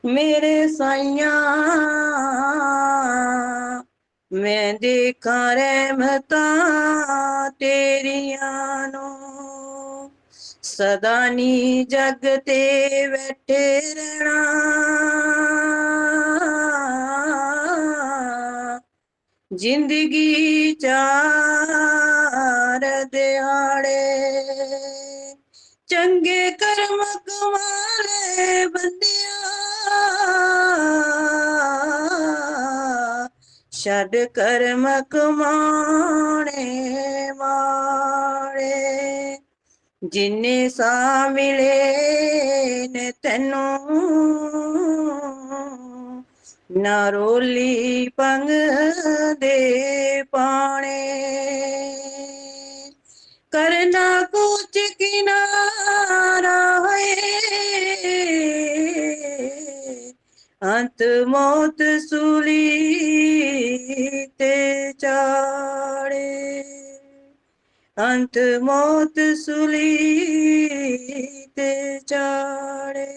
मेरे साइया मैं देखा रहमता तेरिया नो सदा नी जग ते बैठे रहना जिंदगी चार दिहाड़े चंगे कर्म कमाले बंदिया छड़ कर्म कमाने माड़े जिन्ने सा मिले ने तेनू ना रोली पंग दे पाने करना कुछ किनारा है अंत मौत सूली ते चाड़े अंत मौत सूली ते चाड़े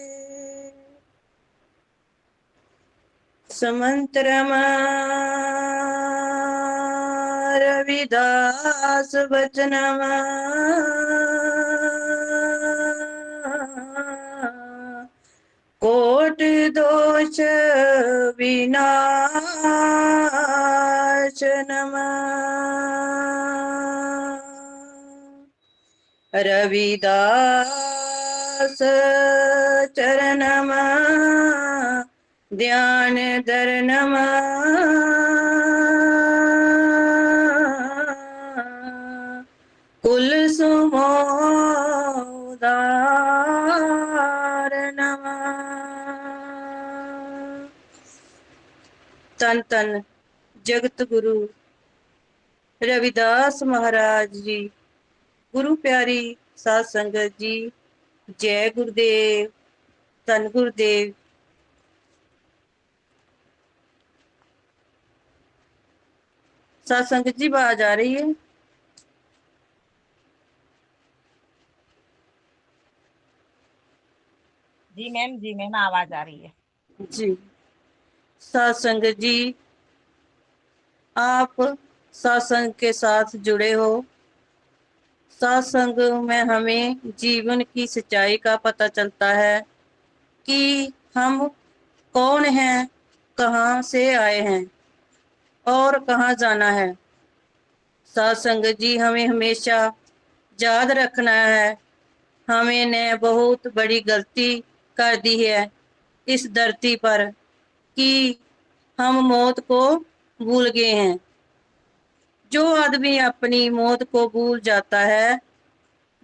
समंतरमा रविदास वचनमा कोट दोष विनाश नमा रविदास चरणमा ध्यान धरनमा कुल सुमोदार नमा तन तन जगत गुरु रविदास महाराज जी। गुरु प्यारी साध संगत जी, जय गुरुदेव, धन गुरुदेव। साध संगत जी आवाज आ रही है? जी मैम आवाज आ रही है जी। साध संगत जी, आप सत्संग के साथ जुड़े हो। सत्संग में हमें जीवन की सच्चाई का पता चलता है कि हम कौन हैं, कहाँ से आए हैं और कहाँ जाना है। सत्संग जी हमें हमेशा याद रखना है हमें ने बहुत बड़ी गलती कर दी है इस धरती पर कि हम मौत को भूल गए हैं। जो आदमी अपनी मौत को भूल जाता है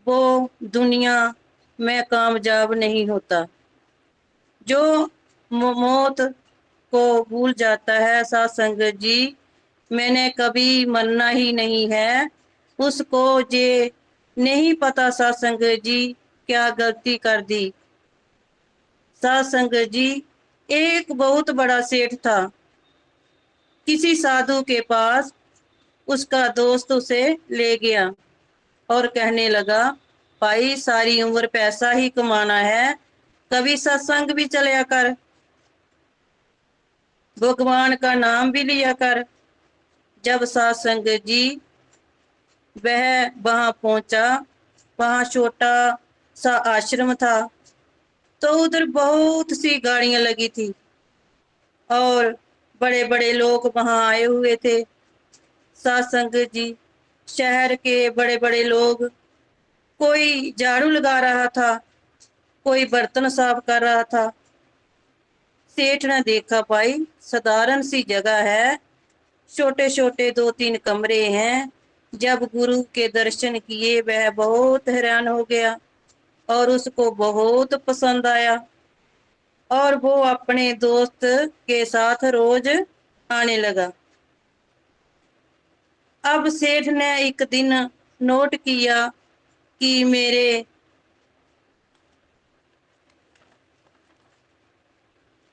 वो दुनिया में कामयाब नहीं होता। जो मौत को भूल जाता है सत्संग जी, मैंने कभी मरना ही नहीं है उसको जे नहीं पता सत्संग जी क्या गलती कर दी। सत्संग जी, एक बहुत बड़ा सेठ था। किसी साधु के पास उसका दोस्त उसे ले गया और कहने लगा, भाई सारी उम्र पैसा ही कमाना है, कभी सत्संग भी चलिया कर, भगवान का नाम भी लिया कर। जब सत्संग जी वह वहां पहुंचा, वहां छोटा सा आश्रम था, तो उधर बहुत सी गाड़ियां लगी थी और बड़े बड़े लोग वहां आए हुए थे। सत्संग जी, शहर के बड़े बड़े लोग, कोई झाड़ू लगा रहा था, कोई बर्तन साफ कर रहा था। सेठ ने देखा, भाई साधारण सी जगह है, छोटे छोटे 2-3 कमरे हैं। जब गुरु के दर्शन किए वह बहुत हैरान हो गया और उसको बहुत पसंद आया और वो अपने दोस्त के साथ रोज आने लगा। अब सेठ ने एक दिन नोट किया कि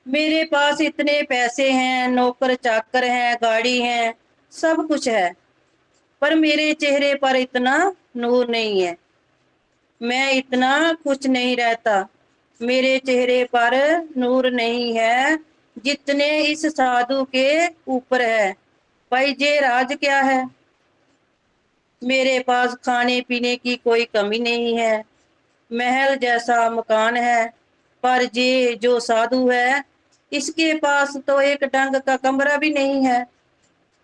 मेरे पास इतने पैसे हैं, नौकर चाकर हैं, गाड़ी है, सब कुछ है, पर मेरे चेहरे पर इतना नूर नहीं है, मैं इतना खुश नहीं रहता। मेरे चेहरे पर नूर नहीं है जितने इस साधु के ऊपर है। भाई ये राज क्या है? मेरे पास खाने पीने की कोई कमी नहीं है, महल जैसा मकान है, पर ये जो साधु है इसके पास तो एक ढंग का कमरा भी नहीं है।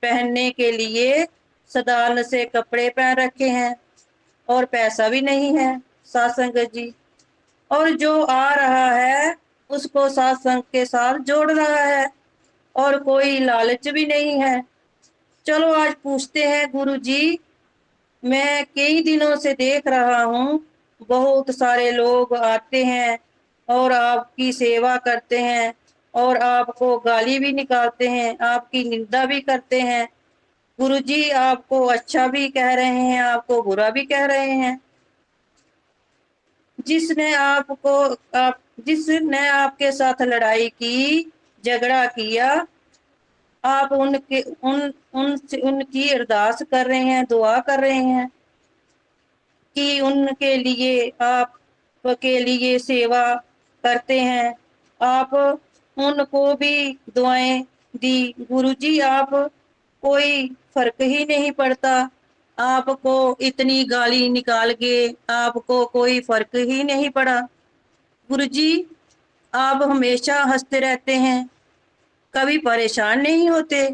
पहनने के लिए साधारण से कपड़े पहन रखे हैं और पैसा भी नहीं है सत्संग जी। और जो आ रहा है उसको सत्संग के साथ जोड़ रहा है और कोई लालच भी नहीं है। चलो आज पूछते हैं गुरु जी। मैं कई दिनों से देख रहा हूँ बहुत सारे लोग आते हैं और आपकी सेवा करते हैं और आपको गाली भी निकालते हैं, आपकी निंदा भी करते हैं। गुरुजी आपको अच्छा भी कह रहे हैं, आपको बुरा भी कह रहे हैं। जिसने आपको आप जिसने आपके साथ लड़ाई की, झगड़ा किया, आप उनके उनकी अरदास कर रहे हैं, दुआ कर रहे हैं कि उनके लिए आप के लिए सेवा करते हैं। आप उनको भी दुआएं दी। गुरुजी आप कोई फर्क ही नहीं पड़ता, आपको इतनी गाली निकाल के आपको कोई फर्क ही नहीं पड़ा। गुरुजी आप हमेशा हंसते रहते हैं, कभी परेशान नहीं होते,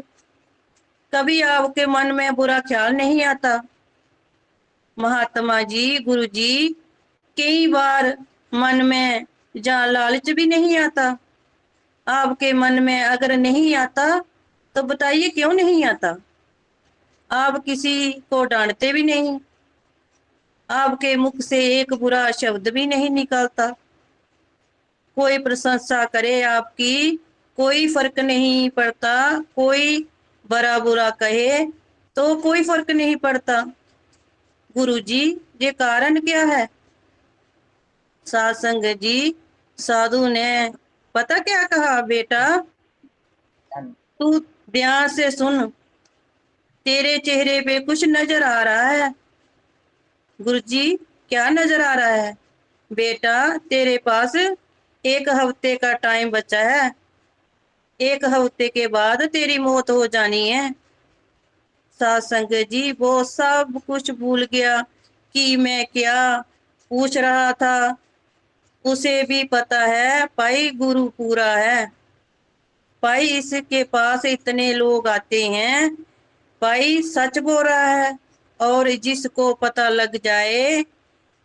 कभी आपके मन में बुरा ख्याल नहीं आता। महात्मा जी, गुरु जी, कई बार मन में जहाँ लालच भी नहीं आता। आपके मन में अगर नहीं आता तो बताइए क्यों नहीं आता? आप किसी को डांटते भी नहीं, आपके मुख से एक बुरा शब्द भी नहीं निकलता। कोई प्रशंसा करे आपकी, कोई फर्क नहीं पड़ता, कोई बड़ा बुरा कहे तो कोई फर्क नहीं पड़ता। गुरुजी ये कारण क्या है? सत्संग जी, साधु ने पता क्या कहा? बेटा तू ध्यान से सुन, तेरे चेहरे पे कुछ नजर आ रहा है। गुरुजी क्या नजर आ रहा है? बेटा तेरे पास एक हफ्ते का टाइम बचा है, एक हफ्ते के बाद तेरी मौत हो जानी है। सत्संग जी वो सब कुछ भूल गया कि मैं क्या पूछ रहा था। उसे भी पता है भाई गुरु पूरा है, भाई इसके पास इतने लोग आते हैं, भाई सच बोल रहा है। और जिसको पता लग जाए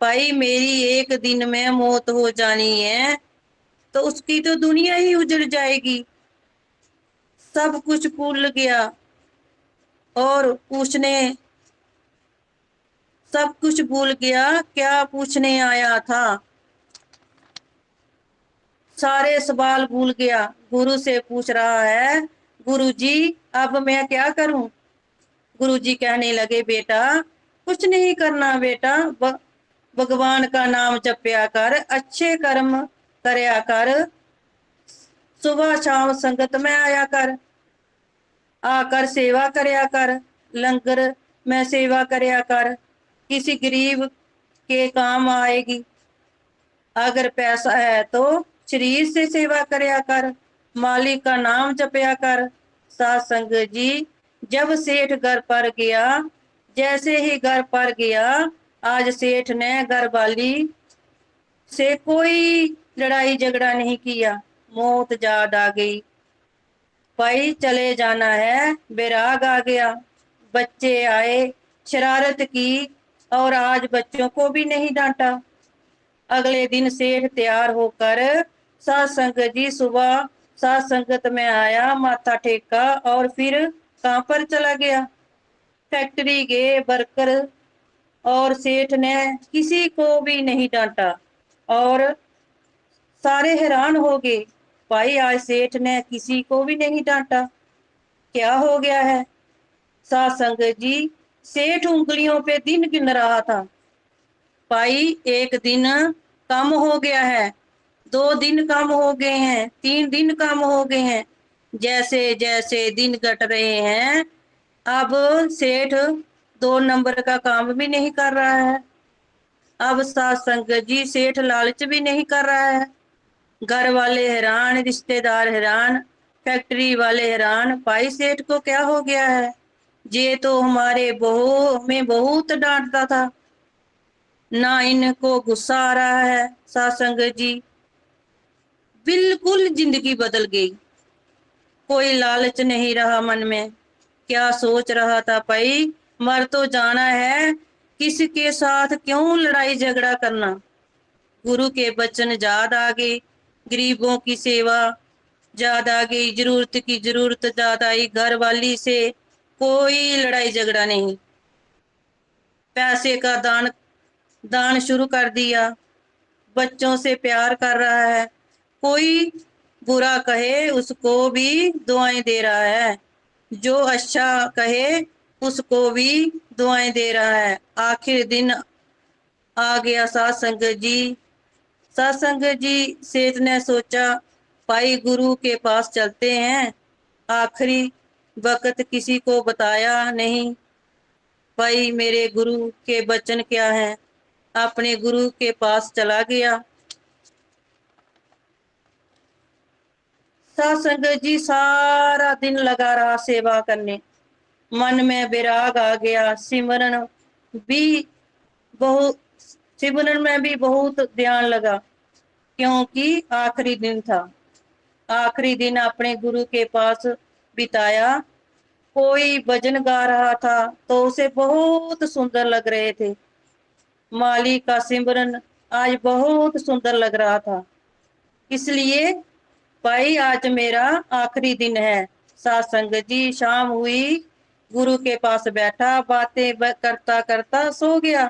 भाई मेरी एक दिन में मौत हो जानी है तो उसकी तो दुनिया ही उजड़ जाएगी। सब कुछ भूल गया और पूछने सब कुछ भूल गया क्या पूछने आया था, सारे सवाल भूल गया। गुरु से पूछ रहा है, गुरु जी अब मैं क्या करूं? गुरु जी कहने लगे, बेटा कुछ नहीं करना बेटा, भगवान का नाम जपया कर, अच्छे कर्म करया कर, सुबह शाम संगत में आया कर, आकर सेवा करया कर, लंगर में सेवा करया कर, किसी गरीब के काम आएगी। अगर पैसा है तो शरीर से सेवा करया कर, मालिक का नाम जपया कर। सत्संग जी जब सेठ घर पर गया, जैसे ही घर पर गया, आज सेठ ने घर वाली से कोई लड़ाई झगड़ा नहीं किया, मौत याद आ गई। भाई चले जाना है, बैराग आ गया। बच्चे आए, शरारत की और आज बच्चों को भी नहीं डांटा। अगले दिन सेठ तैयार होकर सत्संग जी सुबह सत्संगत में आया, माथा टेका और फिर काम पर चला गया। फैक्ट्री के वर्कर और सेठ ने किसी को भी नहीं डांटा और सारे हैरान हो गए, भाई आज सेठ ने किसी को भी नहीं डांटा, क्या हो गया है? सत्संग जी सेठ उंगलियों पे दिन गिन रहा था। भाई एक दिन कम हो गया है, 2 दिन कम हो गए हैं, 3 दिन कम हो गए हैं। जैसे जैसे दिन घट रहे हैं अब सेठ 2 नंबर का काम भी नहीं कर रहा है। अब सत्संग जी सेठ लालच भी नहीं कर रहा है, घर वाले हैरान, रिश्तेदार हैरान, फैक्ट्री वाले हैरान, भाई सेठ को क्या हो गया है, ये तो हमारे बहू में बहुत डांटता था, ना इनको गुस्सा आ रहा है। सत्संग जी, बिल्कुल जिंदगी बदल गई, कोई लालच नहीं रहा मन में। क्या सोच रहा था भाई, मर तो जाना है, किसके साथ क्यों लड़ाई झगड़ा करना। गुरु के वचन याद आ गए, गरीबों की सेवा याद आ गई, जरूरत की जरूरत याद आई, घर वाली से कोई लड़ाई झगड़ा नहीं, पैसे का दान दान शुरू कर दिया, बच्चों से प्यार कर रहा है, कोई बुरा कहे उसको भी दुआएं दे रहा है, जो अच्छा कहे उसको भी दुआएं दे रहा है। आखिर दिन आ गया सत्संग जी। सत्संग जी, सेठ ने सोचा, भाई गुरु के पास चलते हैं, आखिरी वक्त किसी को बताया नहीं। भाई मेरे गुरु के वचन क्या हैं, अपने गुरु के पास चला गया। सत्संग जी सारा दिन लगा रहा सेवा करने, मन में विराग आ गया, भी बहुत सिमरन में भी बहुत ध्यान लगा, क्योंकि आखिरी दिन था। आखिरी दिन अपने गुरु के पास बिताया। कोई भजन गा रहा था तो उसे बहुत सुंदर लग रहे थे, माली का सिमरन आज बहुत सुंदर लग रहा था, इसलिए भाई आज मेरा आखिरी दिन है। सत्संग जी, शाम हुई, गुरु के पास बैठा, बातें करता करता सो गया।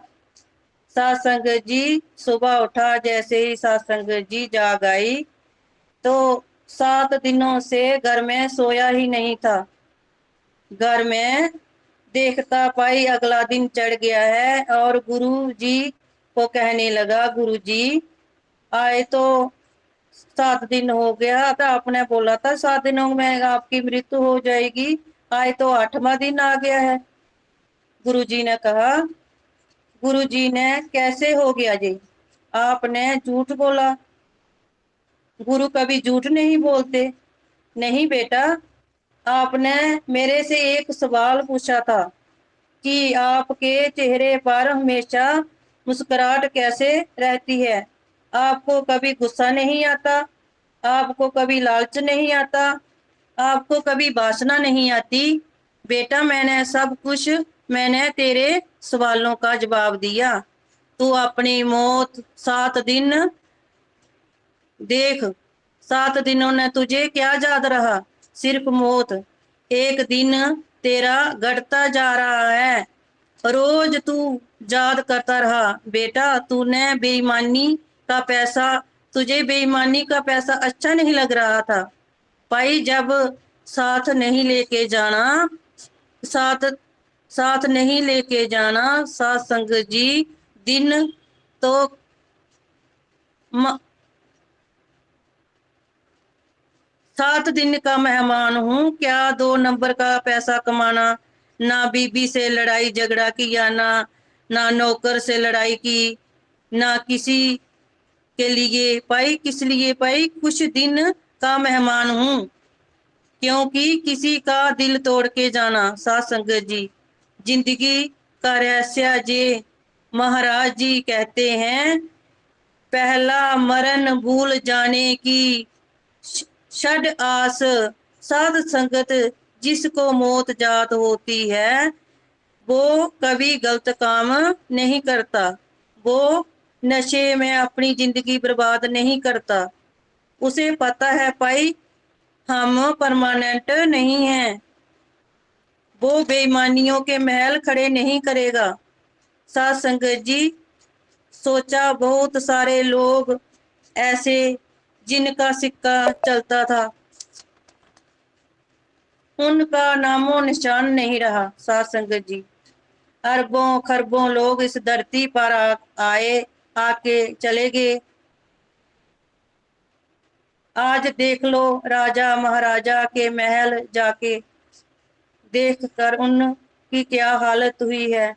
सत्संग जी सुबह उठा, जैसे ही सत्संग जी जाग आई तो 7 दिनों से घर में सोया ही नहीं था। घर में देखता पाई अगला दिन चढ़ गया है और गुरु जी को कहने लगा, गुरु जी आए तो 7 दिन हो गया था, आपने बोला था 7 दिनों में आपकी मृत्यु हो जाएगी, आए तो 8वां दिन आ गया है। गुरु जी ने कहा, गुरु जी ने कैसे हो गया जी, आपने झूठ बोला। गुरु कभी झूठ नहीं बोलते। नहीं बेटा, आपने मेरे से एक सवाल पूछा था कि आपके चेहरे पर हमेशा मुस्कुराहट कैसे रहती है, आपको कभी गुस्सा नहीं आता, आपको कभी लालच नहीं आता, आपको कभी वासना नहीं आती। बेटा मैंने तेरे सवालों का जवाब दिया। तू अपनी मौत 7 दिन देख, 7 दिनों ने तुझे क्या याद रहा, सिर्फ मौत। एक दिन तेरा घटता जा रहा है, रोज तू याद करता रहा। बेटा तूने बेईमानी का पैसा तुझे बेईमानी का पैसा अच्छा नहीं लग रहा था। भाई जब साथ नहीं लेके जाना, साथ साथ नहीं लेके जाना सत्संग जी, दिन तो म, 7 दिन का मेहमान हूँ, क्या 2 नंबर का पैसा कमाना। ना बीबी से लड़ाई झगड़ा किया, ना नौकर से लड़ाई की, ना किसी के लिए पाई, किस लिए पाई, कुछ दिन का मेहमान हूँ, क्योंकि किसी का दिल तोड़ के जाना। सत्संग जी, जिंदगी का रहस्य जे महाराज जी कहते हैं, पहला मरण भूल जाने की षड आस, साध संगत जिसको मौत जात होती है, वो कभी गलत काम नहीं करता, वो नशे में अपनी जिंदगी बर्बाद नहीं करता। उसे पता है भाई हम परमानेंट नहीं हैं, वो बेईमानियों के महल खड़े नहीं करेगा। सत्संग जी, सोचा बहुत सारे लोग ऐसे जिनका सिक्का चलता था, उनका नामो निशान नहीं रहा। सत्संग जी, अरबों खरबों लोग इस धरती पर आए, आके चले गए। आज देख लो राजा महाराजा के महल जाके देख कर उनकी क्या हालत हुई है।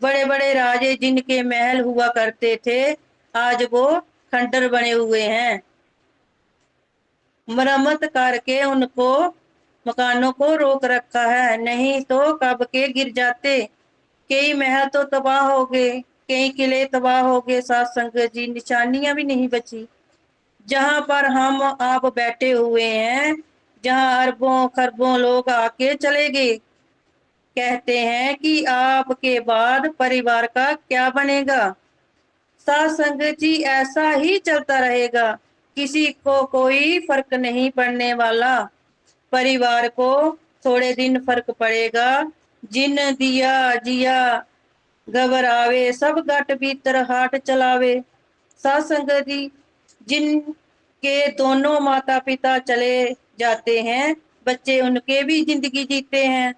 बड़े बड़े राजे जिनके महल हुआ करते थे, आज वो खंडर बने हुए हैं। मरम्मत करके उनको मकानों को रोक रखा है, नहीं तो कब के गिर जाते। कई महल तो तबाह हो गए, कई किले तबाह हो गए साथ संगत जी, निशानियां भी नहीं बची। जहां पर हम आप बैठे हुए हैं, जहां अरबों खरबों लोग आके चले गए, कहते हैं कि आपके बाद परिवार का क्या बनेगा। साथ संगत जी ऐसा ही चलता रहेगा, किसी को कोई फर्क नहीं पड़ने वाला। परिवार को थोड़े दिन फर्क पड़ेगा, जिन दिया जिया घबरावे सब गट भीतर हाट चलावे। साथ संगत जी जिनके दोनों माता पिता चले जाते हैं, बच्चे उनके भी जिंदगी जीते हैं,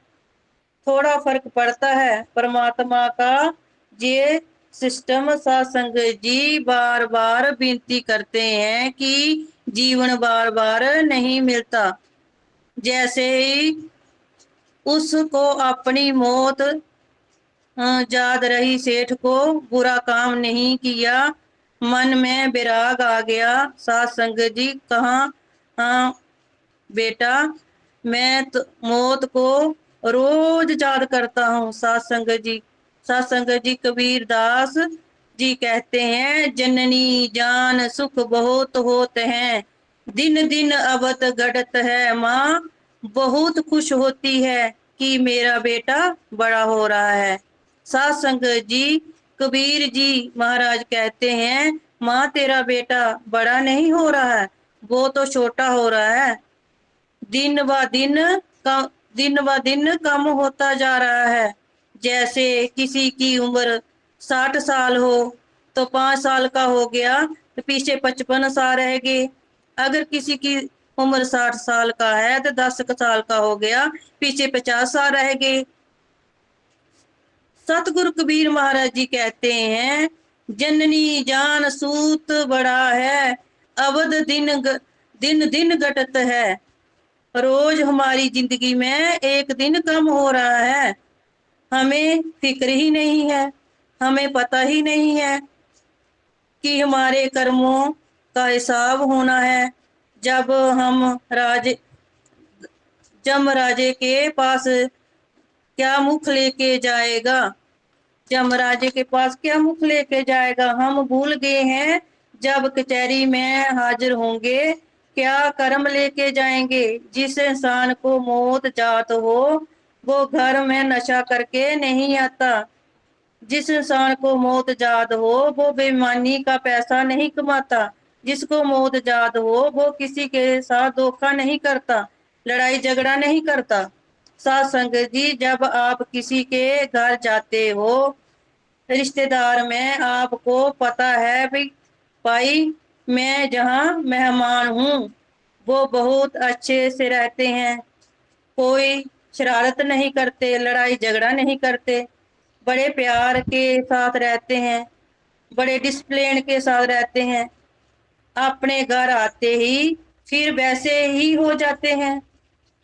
थोड़ा फर्क पड़ता है परमात्मा का ये सिस्टम। सत्संग जी बार बार विनती करते हैं कि जीवन बार बार नहीं मिलता। जैसे ही उसको अपनी मौत याद रही, सेठ को बुरा काम नहीं किया, मन में विराग आ गया। सत्संग जी कहाँ, हाँ बेटा मैं तो मौत को रोज याद करता हूँ। सत्संग जी कबीर दास जी कहते हैं, जननी जान सुख बहुत होते हैं, दिन दिन अवत घटत है माँ, बहुत खुश होती है कि मेरा बेटा बड़ा हो रहा है। सत्संग जी कबीर जी महाराज कहते हैं, माँ तेरा बेटा बड़ा नहीं हो रहा है, वो तो छोटा हो रहा है। दिन ब दिन कम दिन ब दिन कम होता जा रहा है। जैसे किसी की उम्र 60 साल हो तो 5 साल का हो गया तो पीछे 55 साल रह गए। अगर किसी की उम्र 60 साल का है तो 10 साल का हो गया, पीछे 50 साल रह गए। सतगुरु कबीर महाराज जी कहते हैं, जननी जान सूत बड़ा है, अवध दिन दिन घटत है। रोज हमारी जिंदगी में एक दिन कम हो रहा है, हमें फिक्र ही नहीं है, हमें पता ही नहीं है कि हमारे कर्मों का हिसाब होना है। जब हम राज जमराजे के पास क्या मुख लेके जाएगा, जमराजे के पास क्या मुख लेके जाएगा। हम भूल गए हैं जब कचहरी में हाजिर होंगे क्या कर्म लेके जाएंगे। जिस इंसान को मौत जात हो वो घर में नशा करके नहीं आता। जिस इंसान को मौत जात हो वो बेईमानी का पैसा नहीं कमाता। जिसको मौत जात हो वो किसी के साथ धोखा नहीं करता, लड़ाई झगड़ा नहीं करता। साथ संगत जी जब आप किसी के घर जाते हो, रिश्तेदार में, आपको पता है भाई मैं जहाँ मेहमान हूँ वो बहुत अच्छे से रहते हैं, कोई शरारत नहीं करते, लड़ाई झगड़ा नहीं करते, बड़े प्यार के साथ रहते हैं, बड़े डिसिप्लिन के साथ रहते हैं। अपने घर आते ही फिर वैसे ही हो जाते हैं।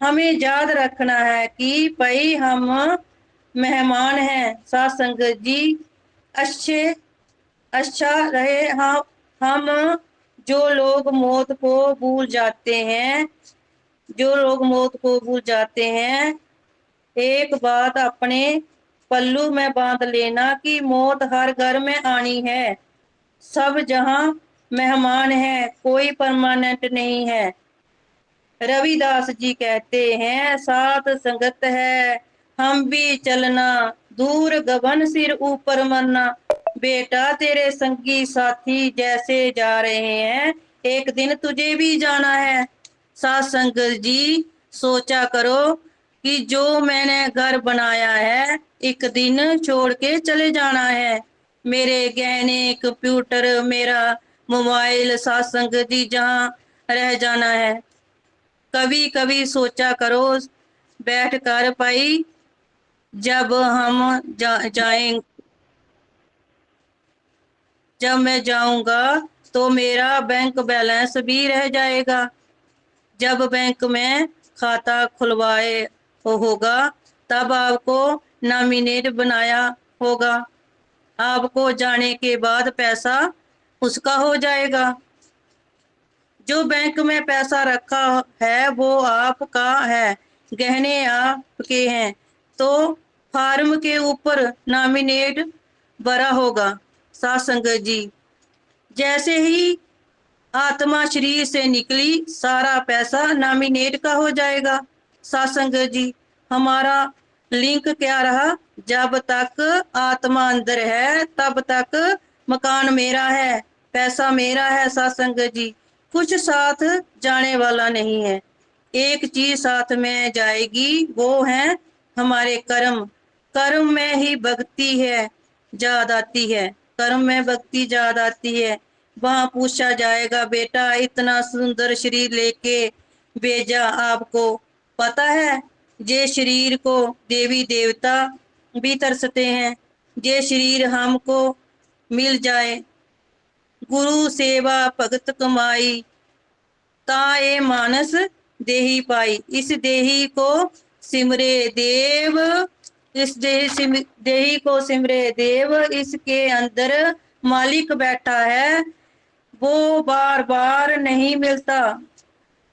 हमें याद रखना है कि भाई हम मेहमान हैं। साथ संगत जी अच्छे अच्छा रहे हम जो लोग मौत को भूल जाते हैं, जो लोग मौत को भूल जाते हैं, एक बात अपने पल्लू में बांध लेना कि मौत हर घर में आनी है। सब जहां मेहमान है, कोई परमानेंट नहीं है। रविदास जी कहते हैं, साथ संगत है हम भी चलना, दूर गगन सिर ऊपर मरना। बेटा तेरे संगी साथी जैसे जा रहे हैं, एक दिन तुझे भी जाना है। साथ संगत जी सोचा करो कि जो मैंने घर बनाया है एक दिन छोड़ के चले जाना है। मेरे गहने, कंप्यूटर, मेरा मोबाइल, साथ संगत जी जहाँ रह जाना है। कभी कभी सोचा करो बैठ कर भाई, जब हम जाएं जब मैं जाऊंगा तो मेरा बैंक बैलेंस भी रह जाएगा। जब बैंक में खाता खुलवाए होगा तब आपको नॉमिनेट बनाया होगा, आपको जाने के बाद पैसा उसका हो जाएगा। जो बैंक में पैसा रखा है वो आपका है, गहने आपके हैं, तो फार्म के ऊपर नॉमिनेट भरा होगा। साथ संगत जी, जैसे ही आत्मा शरीर से निकली सारा पैसा नॉमिनेट का हो जाएगा। साथ संगत जी, हमारा लिंक क्या रहा? जब तक आत्मा अंदर है तब तक मकान मेरा है, पैसा मेरा है। साथ संगत जी, कुछ साथ जाने वाला नहीं है, एक चीज साथ में जाएगी, वो है हमारे कर्म। कर्म में ही भक्ति है याद आती है, कर्म में भक्ति याद आती है। वहां पूछा जाएगा, बेटा इतना सुंदर शरीर लेके भेजा आपको, पता है ये शरीर को देवी देवता भी तरसते हैं, ये शरीर हमको मिल जाए। गुरु सेवा भगत कमाई, ताए मानस देही पाई। इस देही को सिमरे देव, इस देही को सिमरे देव, इसके अंदर मालिक बैठा है, वो बार बार नहीं मिलता।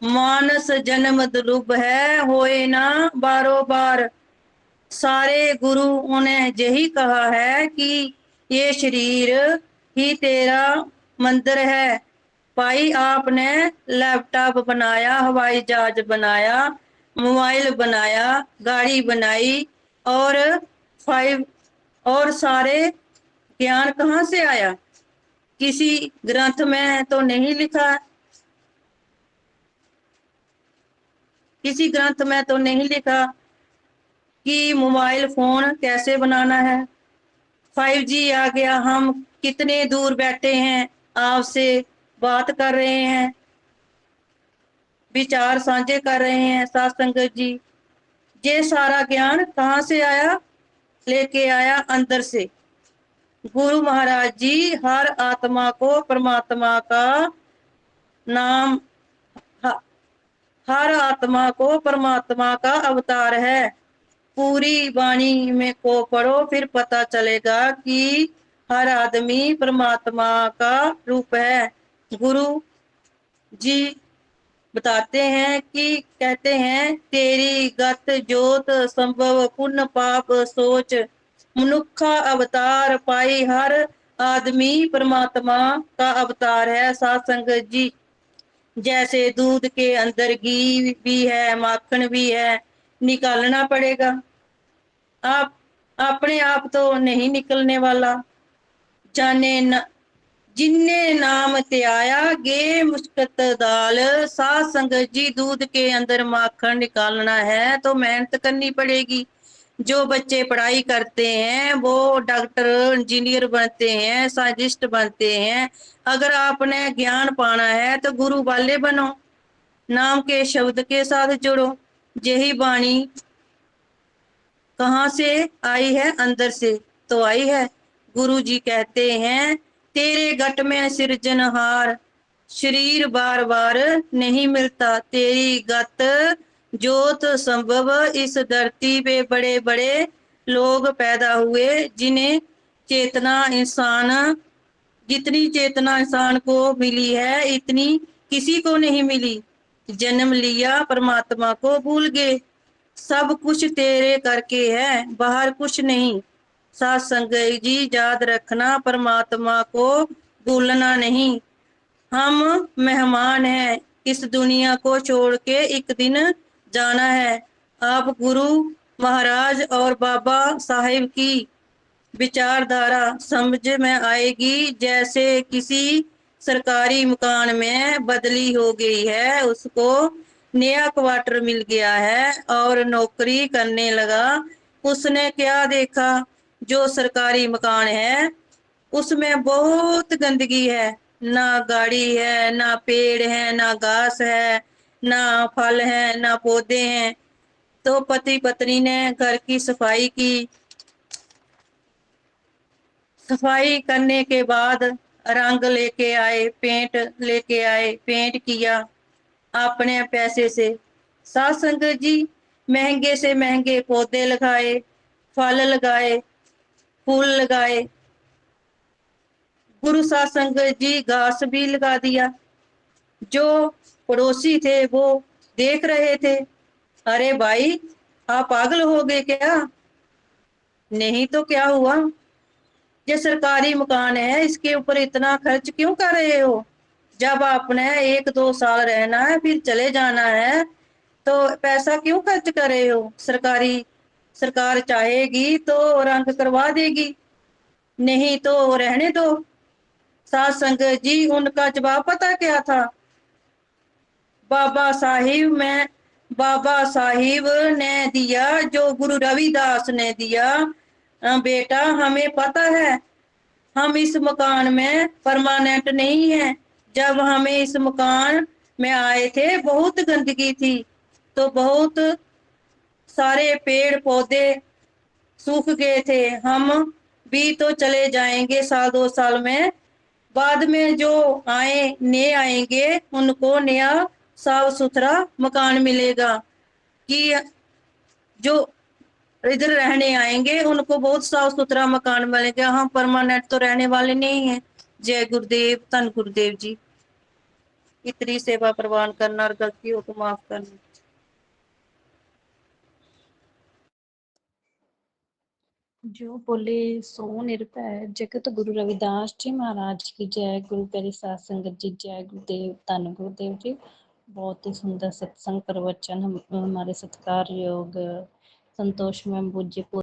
मानस जन्म दुर्लभ है, होए ना बारो बार। सारे गुरु ने यही कहा है कि ये शरीर ही तेरा मंदिर है। भाई आपने लैपटॉप बनाया, हवाई जहाज बनाया, मोबाइल बनाया, गाड़ी बनाई, और फाइव और सारे ज्ञान कहाँ से आया? किसी ग्रंथ में तो नहीं लिखा, किसी ग्रंथ में तो नहीं लिखा कि मोबाइल फोन कैसे बनाना है। 5G आ गया, हम कितने दूर बैठे हैं, आपसे बात कर रहे हैं, विचार साझे कर रहे हैं। साथ संगत जी, ये सारा ज्ञान कहाँ से आया? लेके आया अंदर से। गुरु महाराज जी हर आत्मा को परमात्मा का नाम, हर आत्मा को परमात्मा का अवतार है। पूरी वाणी में को पढ़ो, फिर पता चलेगा कि हर आदमी परमात्मा का रूप है। गुरु जी बताते हैं कि कहते हैं, तेरी गत जोत संभव पुण्य पाप सोच, मनुखा अवतार पाई, हर आदमी परमात्मा का अवतार है। साथ संगत जी, जैसे दूध के अंदर घी भी है, माखन भी है, निकालना पड़ेगा। आप अपने आप तो नहीं निकलने वाला। जाने न जिन्ने नाम ते आया गे मुश्किल दाल। साथ संगत जी, दूध के अंदर माखन निकालना है तो मेहनत करनी पड़ेगी। जो बच्चे पढ़ाई करते हैं वो डॉक्टर इंजीनियर बनते हैं, साइंटिस्ट बनते हैं। अगर आपने ज्ञान पाना है तो गुरु वाले बनो, नाम के शब्द के साथ जुड़ो। यही वाणी कहाँ से आई है? अंदर से तो आई है। गुरु जी कहते हैं, तेरे घट में सृजनहार, शरीर बार बार नहीं मिलता, तेरी गत जोत संभव। इस धरती पे बड़े बड़े लोग पैदा हुए, जिन्हें चेतना इंसान, जितनी चेतना इंसान को मिली है इतनी किसी को नहीं मिली। जन्म लिया परमात्मा को भूल गए, सब कुछ तेरे करके है, बाहर कुछ नहीं। साथ संगत जी याद रखना, परमात्मा को भूलना नहीं। हम मेहमान हैं, इस दुनिया को छोड़ के एक दिन जाना है। आप गुरु महाराज और बाबा साहिब की विचारधारा समझ में आएगी। जैसे किसी सरकारी मकान में बदली हो गई है, उसको नया क्वार्टर मिल गया है और नौकरी करने लगा। उसने क्या देखा? जो सरकारी मकान है उसमें बहुत गंदगी है, ना गाड़ी है, ना पेड़ है, ना घास है, ना फल है, ना पौधे हैं। तो पति पत्नी ने घर की सफाई की। सफाई करने के बाद रंग लेके आए, पेंट लेके आए, पेंट किया अपने पैसे से। साथ संगत जी, महंगे से महंगे पौधे लगाए, फल लगाए, फूल लगाए। गुरु साथ संगत जी घास भी लगा दिया, जो पड़ोसी थे वो देख रहे थे। अरे भाई, आप पागल हो गए क्या? नहीं तो क्या हुआ? ये सरकारी मकान है, इसके ऊपर इतना खर्च क्यों कर रहे हो? जब आपने 1-2 साल रहना है फिर चले जाना है, तो पैसा क्यों खर्च कर रहे हो? सरकार चाहेगी तो रंग करवा देगी, नहीं तो रहने दो। साध संगत जी, उनका जवाब पता क्या था? बाबा साहिब में बाबा साहिब ने दिया, जो गुरु रविदास ने दिया। बेटा, हमें पता है हम इस मकान में परमानेंट नहीं है। जब हमें इस मकान में आए थे बहुत गंदगी थी, तो बहुत सारे पेड़ पौधे सूख गए थे। हम भी तो चले जाएंगे 1-2 साल में। बाद में जो नए आएंगे उनको नया साफ सुथरा मकान मिलेगा। कि जो इधर रहने आएंगे उनको बहुत साफ सुथरा मकान मिलेगा, हम परमानेंट तो रहने वाले नहीं है। जय गुरुदेव, धन गुरुदेव जी। इतनी सेवा प्रवान करना और गलती हो तो माफ करना। जो बोले सो निरभय। जगत गुरु रविदास जी महाराज की जय। गुरु प्यारी साध संगत जी, जय गुरुदेव, धन गुरुदेव जी। बहुत ही सुंदर सत्संग प्रवचन हमारे सत्कार योग संतोष मैम पूज्य